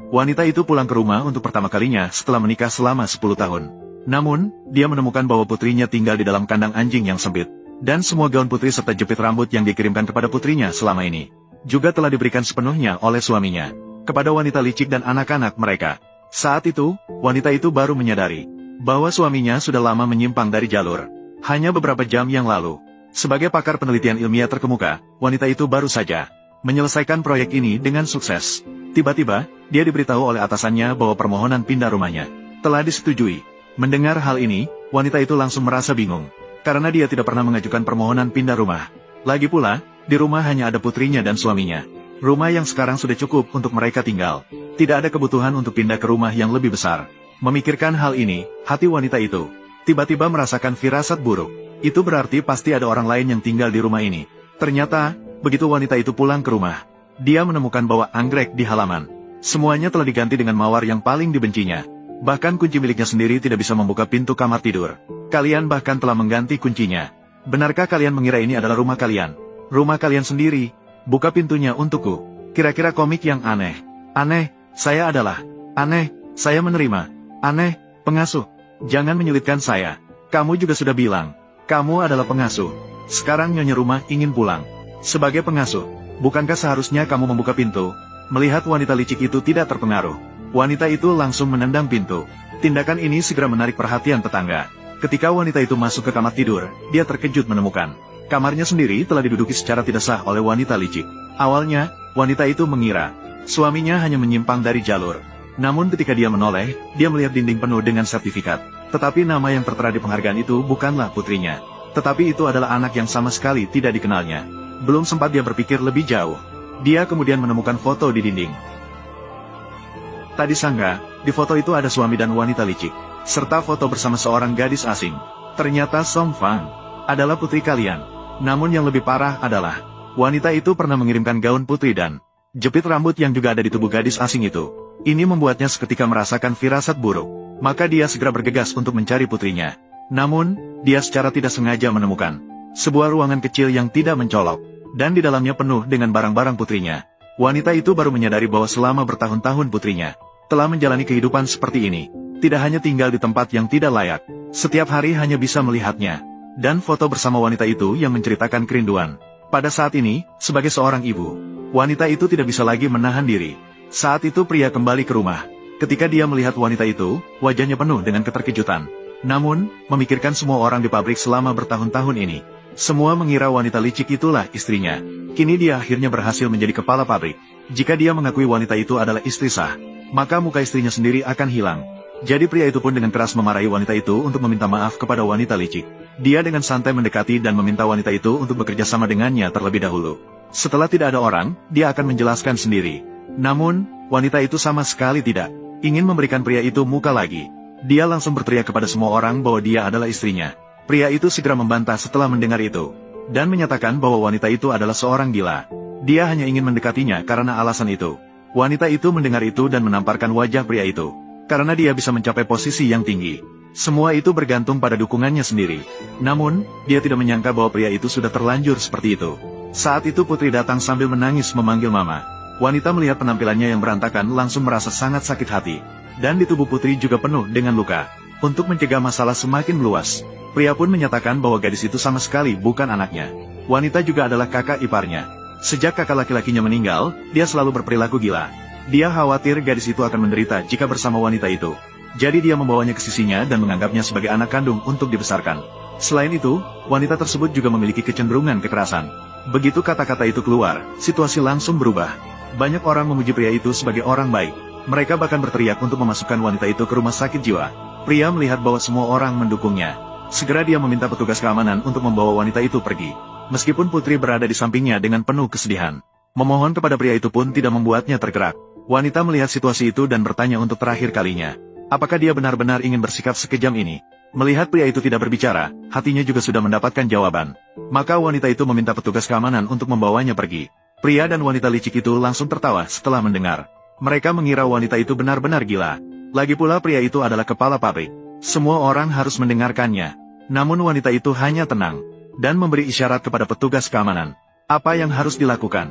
wanita itu pulang ke rumah untuk pertama kalinya setelah menikah selama 10 tahun. Namun, dia menemukan bahwa putrinya tinggal di dalam kandang anjing yang sempit. Dan semua gaun putri serta jepit rambut yang dikirimkan kepada putrinya selama ini juga telah diberikan sepenuhnya oleh suaminya kepada wanita licik dan anak-anak mereka. Saat itu, wanita itu baru menyadari bahwa suaminya sudah lama menyimpang dari jalur. Hanya beberapa jam yang lalu, sebagai pakar penelitian ilmiah terkemuka, wanita itu baru saja menyelesaikan proyek ini dengan sukses. Tiba-tiba, dia diberitahu oleh atasannya bahwa permohonan pindah rumahnya telah disetujui. Mendengar hal ini, wanita itu langsung merasa bingung, karena dia tidak pernah mengajukan permohonan pindah rumah. Lagi pula, di rumah hanya ada putrinya dan suaminya. Rumah yang sekarang sudah cukup untuk mereka tinggal. Tidak ada kebutuhan untuk pindah ke rumah yang lebih besar. Memikirkan hal ini, hati wanita itu tiba-tiba merasakan firasat buruk. Itu berarti pasti ada orang lain yang tinggal di rumah ini. Ternyata, begitu wanita itu pulang ke rumah, dia menemukan bahwa anggrek di halaman semuanya telah diganti dengan mawar yang paling dibencinya. Bahkan kunci miliknya sendiri tidak bisa membuka pintu kamar tidur. Kalian bahkan telah mengganti kuncinya. Benarkah kalian mengira ini adalah rumah kalian? Rumah kalian sendiri. Buka pintunya untukku. Kira-kira komik yang aneh. Aneh, saya adalah. Aneh, saya menerima. Aneh, pengasuh. Jangan menyulitkan saya. Kamu juga sudah bilang, kamu adalah pengasuh. Sekarang nyonya rumah ingin pulang. Sebagai pengasuh, bukankah seharusnya kamu membuka pintu? Melihat wanita licik itu tidak terpengaruh, wanita itu langsung menendang pintu. Tindakan ini segera menarik perhatian tetangga. Ketika wanita itu masuk ke kamar tidur, dia terkejut menemukan kamarnya sendiri telah diduduki secara tidak sah oleh wanita licik. Awalnya, wanita itu mengira suaminya hanya menyimpang dari jalur. Namun ketika dia menoleh, dia melihat dinding penuh dengan sertifikat. Tetapi nama yang tertera di penghargaan itu bukanlah putrinya. Tetapi itu adalah anak yang sama sekali tidak dikenalnya. Belum sempat dia berpikir lebih jauh, dia kemudian menemukan foto di dinding. Tadi sangka, di foto itu ada suami dan wanita licik, serta foto bersama seorang gadis asing. Ternyata Song Fang adalah putri kalian. Namun yang lebih parah adalah, wanita itu pernah mengirimkan gaun putri dan jepit rambut yang juga ada di tubuh gadis asing itu. Ini membuatnya seketika merasakan firasat buruk. Maka dia segera bergegas untuk mencari putrinya. Namun, dia secara tidak sengaja menemukan sebuah ruangan kecil yang tidak mencolok, dan di dalamnya penuh dengan barang-barang putrinya. Wanita itu baru menyadari bahwa selama bertahun-tahun putrinya telah menjalani kehidupan seperti ini. Tidak hanya tinggal di tempat yang tidak layak, setiap hari hanya bisa melihatnya. Dan foto bersama wanita itu yang menceritakan kerinduan. Pada saat ini, sebagai seorang ibu, wanita itu tidak bisa lagi menahan diri. Saat itu pria kembali ke rumah. Ketika dia melihat wanita itu, wajahnya penuh dengan keterkejutan. Namun, memikirkan semua orang di pabrik selama bertahun-tahun ini, semua mengira wanita licik itulah istrinya. Kini dia akhirnya berhasil menjadi kepala pabrik. Jika dia mengakui wanita itu adalah istri sah, maka muka istrinya sendiri akan hilang. Jadi pria itu pun dengan keras memarahi wanita itu untuk meminta maaf kepada wanita licik. Dia dengan santai mendekati dan meminta wanita itu untuk bekerja sama dengannya terlebih dahulu. Setelah tidak ada orang, dia akan menjelaskan sendiri. Namun, wanita itu sama sekali tidak ingin memberikan pria itu muka lagi. Dia langsung berteriak kepada semua orang bahwa dia adalah istrinya. Pria itu segera membantah setelah mendengar itu, dan menyatakan bahwa wanita itu adalah seorang gila. Dia hanya ingin mendekatinya karena alasan itu. Wanita itu mendengar itu dan menamparkan wajah pria itu, karena dia bisa mencapai posisi yang tinggi. Semua itu bergantung pada dukungannya sendiri. Namun, dia tidak menyangka bahwa pria itu sudah terlanjur seperti itu. Saat itu putri datang sambil menangis memanggil mama. Wanita melihat penampilannya yang berantakan langsung merasa sangat sakit hati. Dan di tubuh putri juga penuh dengan luka. Untuk mencegah masalah semakin meluas, pria pun menyatakan bahwa gadis itu sama sekali bukan anaknya. Wanita juga adalah kakak iparnya. Sejak kakak laki-lakinya meninggal, dia selalu berperilaku gila. Dia khawatir gadis itu akan menderita jika bersama wanita itu. Jadi dia membawanya ke sisinya dan menganggapnya sebagai anak kandung untuk dibesarkan. Selain itu, wanita tersebut juga memiliki kecenderungan kekerasan. Begitu kata-kata itu keluar, situasi langsung berubah. Banyak orang memuji pria itu sebagai orang baik. Mereka bahkan berteriak untuk memasukkan wanita itu ke rumah sakit jiwa. Pria melihat bahwa semua orang mendukungnya. Segera dia meminta petugas keamanan untuk membawa wanita itu pergi. Meskipun putri berada di sampingnya dengan penuh kesedihan, memohon kepada pria itu pun tidak membuatnya tergerak. Wanita melihat situasi itu dan bertanya untuk terakhir kalinya, apakah dia benar-benar ingin bersikap sekejam ini? Melihat pria itu tidak berbicara, hatinya juga sudah mendapatkan jawaban. Maka wanita itu meminta petugas keamanan untuk membawanya pergi. Pria dan wanita licik itu langsung tertawa setelah mendengar. Mereka mengira wanita itu benar-benar gila. Lagi pula pria itu adalah kepala pabrik. Semua orang harus mendengarkannya. Namun wanita itu hanya tenang dan memberi isyarat kepada petugas keamanan. Apa yang harus dilakukan?